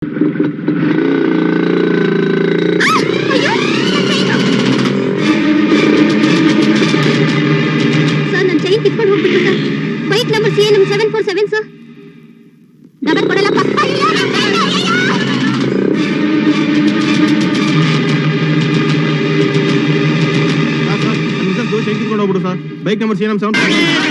Sir ನನ್ನ chain ಕಿತ್ಕೊಂಡು ಹೋಗ್ಬಿಟ್ಟು sir. Bike number CNM 747 sir. Double ಕೊಡಲಪ್ಪ. ಚೈನ್ ಕಿತ್ಕೊಂಡು ಹೋಗ್ಬಿಡು ಸರ್. Bike number CNM 747.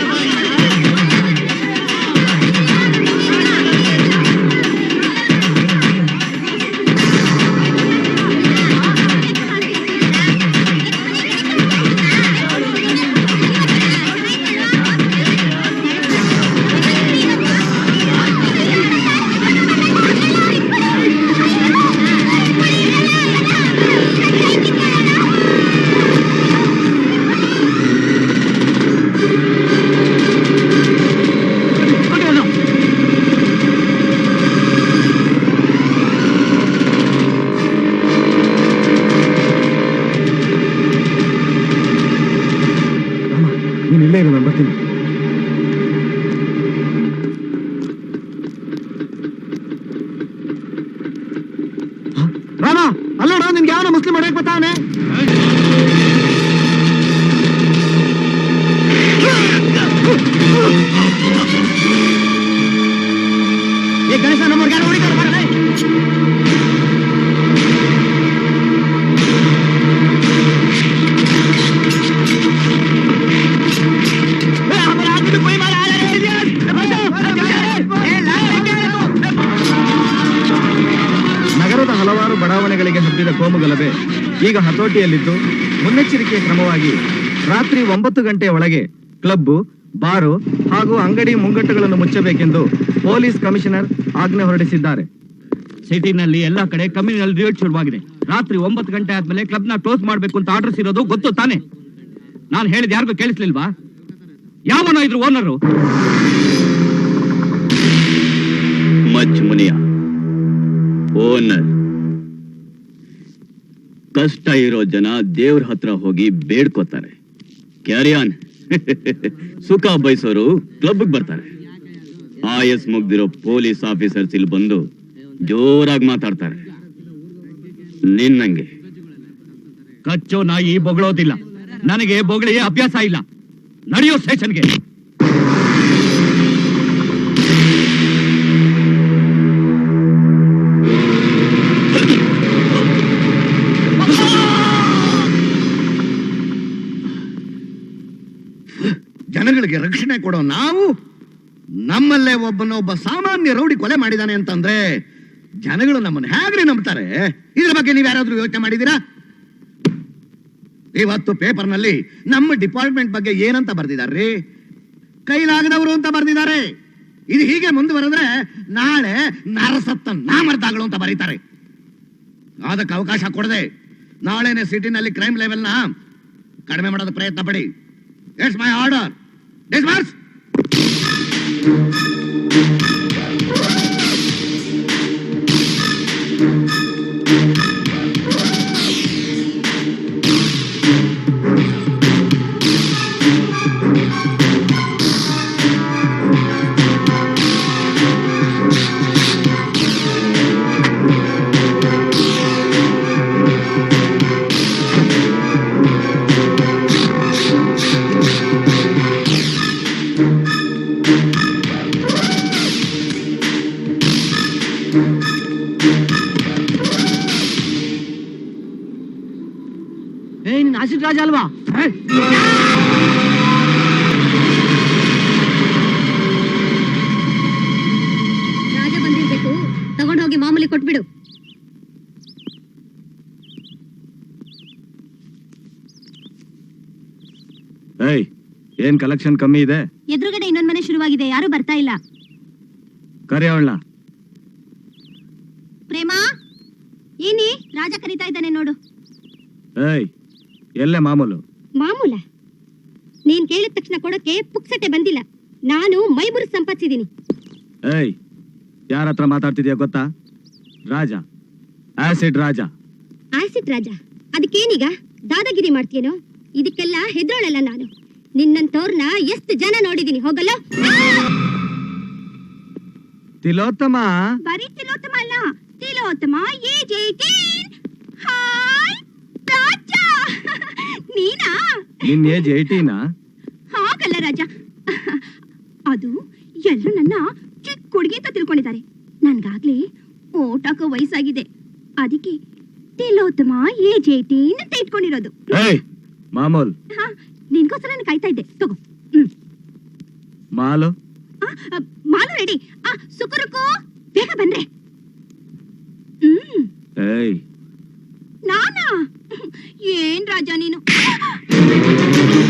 ಇಲ್ಲೇ ಇರು, ನಾನು ಬರ್ತೀನಿ. ರಾಮ, ಅಲ್ಲೋಡ, ನಿನ್ಗೆ ಯಾವ ಮುಸ್ಲಿಂ ಹೊಡೆಯಕ್ ಬರ್ತಾವನೆ? ಏ ಗಣೇಶ, ನಮ್ಮವ್ರಿಗೆ ಯಾರು ಹೊಡಿತಾರೆ ಮಾಡಲೇ? ನಗರದ ಹಲವಾರು ಬಡಾವಣೆಗಳಿಗೆ ಹಬ್ಬಿದ ಕೋಮುಗಲಭೆ ಈಗ ಹತೋಟಿಯಲ್ಲಿದ್ದು, ಮುನ್ನೆಚ್ಚರಿಕೆಯ ಕ್ರಮವಾಗಿ ರಾತ್ರಿ 9 ಗಂಟೆಯ ಒಳಗೆ ಕ್ಲಬ್ಬು, ಬಾರು ಹಾಗೂ ಅಂಗಡಿ ಮುಂಗಟ್ಟುಗಳನ್ನು ಮುಚ್ಚಬೇಕೆಂದು ಪೊಲೀಸ್ ಕಮಿಷನರ್ ಆಜ್ಞೆ ಹೊರಡಿಸಿದ್ದಾರೆ. ಸಿಟಿನಲ್ಲಿ ಎಲ್ಲಾ ಕಡೆ ಕಮ್ಯುನಲ್ ರಿಯೋಟ್ ಶುರುವಾಗಿದೆ. ರಾತ್ರಿ 9 ಗಂಟೆ ಆದ್ಮೇಲೆ ಕ್ಲಬ್ ನ ಕ್ಲೋಸ್ ಮಾಡ್ಬೇಕು ಅಂತ ಆರ್ಡರ್ಸ್ ಇರೋದು ಗೊತ್ತು ತಾನೆ? ನಾನು ಹೇಳಿದ ಯಾರಿಗೂ ಕೇಳಿಸ್ಲಿಲ್ವಾ? ಯಾವನೋ ಇದ್ರು ಓನರು? ಮಚ್ ಮುನಿಯ ಓನರ್. ಕಷ್ಟ ಇರೋ ಜನ ದೇವ್ರ ಹತ್ರ ಹೋಗಿ ಬೇಡ್ಕೋತಾರೆ. ಕ್ಯಾರಿಯಾನ್. ಸುಖ ಬಯಸೋರು ಕ್ಲಬ್ ಬರ್ತಾರೆ. ಆಯಸ್ ಮುಗ್ದಿರೋ ಪೊಲೀಸ್ ಆಫೀಸರ್ಸ್ ಇಲ್ಲಿ ಬಂದು ಜೋರಾಗಿ ಮಾತಾಡ್ತಾರೆ. ನಿನ್ನಂಗೆ ಕಚ್ಚೋ ನಾಯಿ ಬೊಗಳೋದಿಲ್ಲ. ನನಗೆ ಬೊಗಳಿ ಅಭ್ಯಾಸ ಇಲ್ಲ. ನಡೆಯೋ ಸ್ಟೇಷನ್ಗೆ. ಜನಗಳಿಗೆ ರಕ್ಷಣೆ ಕೊಡೋ ನಾವು ನಮ್ಮಲ್ಲೇ ಒಬ್ಬ ಸಾಮಾನ್ಯ ರೌಡಿ ಕೊಲೆ ಮಾಡಿದಾನೆ ಅಂತಂದ್ರೆ ಜನಗಳು ನಮ್ಮನ್ನು ಹೇಗ್ರಿ ನಂಬ್ತಾರೆ? ಇದ್ರ ಬಗ್ಗೆ ನೀವ್ ಯಾರಾದ್ರೂ ಯೋಚನೆ ಮಾಡಿದೀರಾ? ಇವತ್ತು ಪೇಪರ್ನಲ್ಲಿ ನಮ್ಮ ಡಿಪಾರ್ಟ್ಮೆಂಟ್ ಬಗ್ಗೆ ಏನಂತ ಬರ್ದಿದಾರ್ರಿ? ಕೈಲಾಗದವರು ಅಂತ ಬರ್ದಿದ್ದಾರೆ. ಇದು ಹೀಗೆ ಮುಂದುವರೆದ್ರೆ ನಾಳೆ ನರಸತ್ತ ನಾಮರ್ದಾಗಳು ಅಂತ ಬರೀತಾರೆ. ಅದಕ್ಕೆ ಅವಕಾಶ ಕೊಡದೆ ನಾಳೆನೆ ಸಿಟಿನಲ್ಲಿ ಕ್ರೈಮ್ ಲೆವೆಲ್ನ ಕಡಿಮೆ ಮಾಡೋದ ಪ್ರಯತ್ನ ಪಡಿ. It's my order. ಡಿಸ್ಮಾರ್ಚ್. ಆಸಿಡ್ ರಾಜ ಅಲ್ವಾ? ರಾಜ ಬಂದಿರ್ಬೇಕು, ತಗೊಂಡೋಗಿ ಮಾಮೂಲಿ ಕೊಟ್ಬಿಡು. ಏನ್ ಕಲೆಕ್ಷನ್ ಕಮ್ಮಿ ಇದೆ? ಎದುರುಗಡೆ ಇನ್ನೊಂದ್ ಮನೆ ಶುರುವಾಗಿದೆ, ಯಾರು ಬರ್ತಾ ಇಲ್ಲ. ಕರೆಯೋಣ. ಪ್ರೇಮ, ಏನಿ ರಾಜ ಕರೀತಾ ಇದ್ದಾನೆ ನೋಡು. ಎಲ್ಲೇ ಮಾಮೂಲು? ಮಾಮೂಲ? ನೀನ್ ಕೇಳಿದ ತಕ್ಷಣ ಕೊಡಕ್ಕೆ ಪುಕ್ಸಟೆ ಬಂದಿಲ್ಲ. ನಾನು ಮೈಬುರು ಸಂಪಾದಿಸಿದೀನಿ. ಯಾರ ಹತ್ರ ಮಾತಾಡ್ತಿದ್ಯಾ ಗೊತ್ತಾ? ರಾಜ, ಆಸಿಡ್ ರಾಜ. ಆಸಿಡ್ ರಾಜ? ಅದಕ್ಕೇನೀಗ ದಾದಾಗಿರಿ ಮಾಡ್ತೀನೋ? ಇದಕ್ಕೆಲ್ಲ ಹೆದ್ರೋಳಲ್ಲ ನಾನು. ನಿನ್ನಂತವ್ರನ್ನ ಎಷ್ಟು ಜನ ನೋಡಿದೀನಿ. ಹೋಗಲ್ಲ. ತಿಲೋತ್ತಮ. ಬರೀ ತಿಲೋತ್ತಮ ಅಲ್ಲ, ತಿಲೋತ್ತಮ ಏಜ್ 18. ಹಾಯ್ ರಾಜ. ನೀನಾ? ನಿನ್ ಏಜ್ 18 ಹಾಗಲ್ಲ ರಾಜ, ಅದು ಎಲ್ಲರೂ ನನ್ನ ಚಿಕ್ಕ ಹುಡುಗಿ ಅಂತ ತಿಳ್ಕೊಂಡಿದ್ದಾರೆ. ನನ್ಗಾಗ್ಲೇ ಓಟಾಕೋ ವಯಸ್ಸಾಗಿದೆ, ಅದಕ್ಕೆ ತಿಲೋತ್ತಮ ಏಜ್ 18 ಅಂತ ಇಟ್ಕೊಂಡಿರೋದು. ಏಯ್ ಮಾಮೂಲ್. ಹಾ, ನಿನ್ಗೋಸ್ಕರ ನಾನು ಕಾಯ್ತಾ ಇದ್ದೆ. ತಗೋ. ಮಾಲು ಮಾಲು ರೆಡಿ. ಸುಕುರುಕು ಬೇಗ ಬಂದ್ರೆ. ಏಯ್ ನಾನಾ? ಏನ್ ರಾಜ ನೀನು?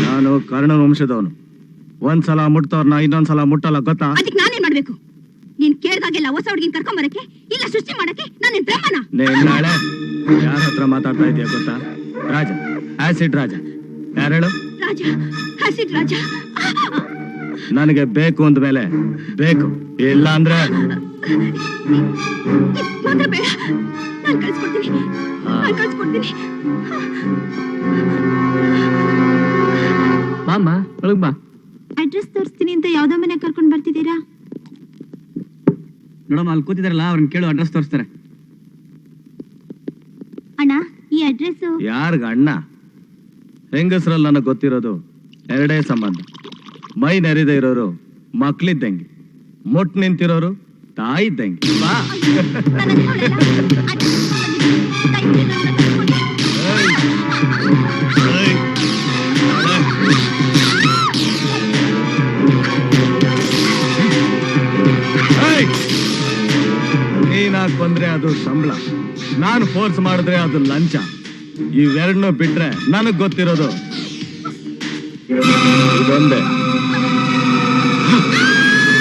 ನಾನು ಕರ್ಣ ವಂಶದವನು. ಒಂದ್ಸಲ ಮುಟ್ತವ್ರನ್ನ ಇನ್ನೊಂದ್ಸಲ ಮುಟ್ಟಲ್ಲ, ಗೊತ್ತಾ? ಅದಕ್ಕೆ ನಾನೇನ್ ಮಾಡ್ಬೇಕು? ನೀನ್ ಕೇಳ್ದಾಗೆಲ್ಲ ಹೊಸ ಹುಡುಗಿನ ಕರ್ಕೊಂಬರಕ್ಕೆ, ಇಲ್ಲ ಸೃಷ್ಟಿ ಮಾಡಕ್ಕೆ ನಾನೇನ್ ಬ್ರಹ್ಮನ? ನಾಳೆ ಯಾರ ಹತ್ರ ಮಾತಾಡ್ತಾ ಇದೀಯ ಗೊತ್ತಾ? ರಾಜ, ಆಸಿಡ್ ರಾಜ. ಯಾರು ಹೇಳು? ರಾಜ, ಹಸಿಡ್ ರಾಜ. ನನಗೆ ಬೇಕು ಅಂದ್ಮೇಲೆ ಬೇಕು, ಇಲ್ಲ ಅಂದ್ರೆ ಮಾತ್ರ ಬೇಡ. ನಾನ್ ಕಳ್ಸ್ಕೊಡ್ತೀನಿ. ಬಾಮ್ಮ ಒಳಗ್ ಬಾ. ಅಡ್ರೆಸ್ ತೋರಿಸ್ತೀನಿ ಅಂತ ಯಾವ್ದೋ ಮನೆ ಕರ್ಕೊಂಡ್ ಬರ್ತಿದ್ದೀರಾ? ನೋಡಮ್ಮ, ಅಲ್ಲಿ ಕೂತಿದಾರಲ್ಲ ಅವ್ರನ್ನ ಕೇಳು, ಅಡ್ರೆಸ್ ತೋರಿಸ್ತಾರೆ. ಅಣ್ಣ, ಈ ಅಡ್ರೆಸ್ ಯಾರ್ಗ ಅಣ್ಣ? ಹೆಂಗಸ್ರಲ್ಲಿ ನನಗೆ ಗೊತ್ತಿರೋದು ಎರಡೇ ಸಂಬಂಧ. ಮೈ ನೆರೆದೇ ಇರೋರು ಮಕ್ಳಿದ್ದಂಗೆ, ಮುಟ್ ನಿಂತಿರೋರು ತಾಯಿ ಇದ್ದಂಗೆ. ಬಾ. ನೀನಾಗ್ ಬಂದ್ರೆ ಅದು ಸಂಬಳ, ನಾನು ಫೋರ್ಸ್ ಮಾಡಿದ್ರೆ ಅದು ಲಂಚ. ಇವೆರಡನ್ನೂ ಬಿಟ್ರೆ ನನಗ್ ಗೊತ್ತಿರೋದು ಇದೊಂದೇ.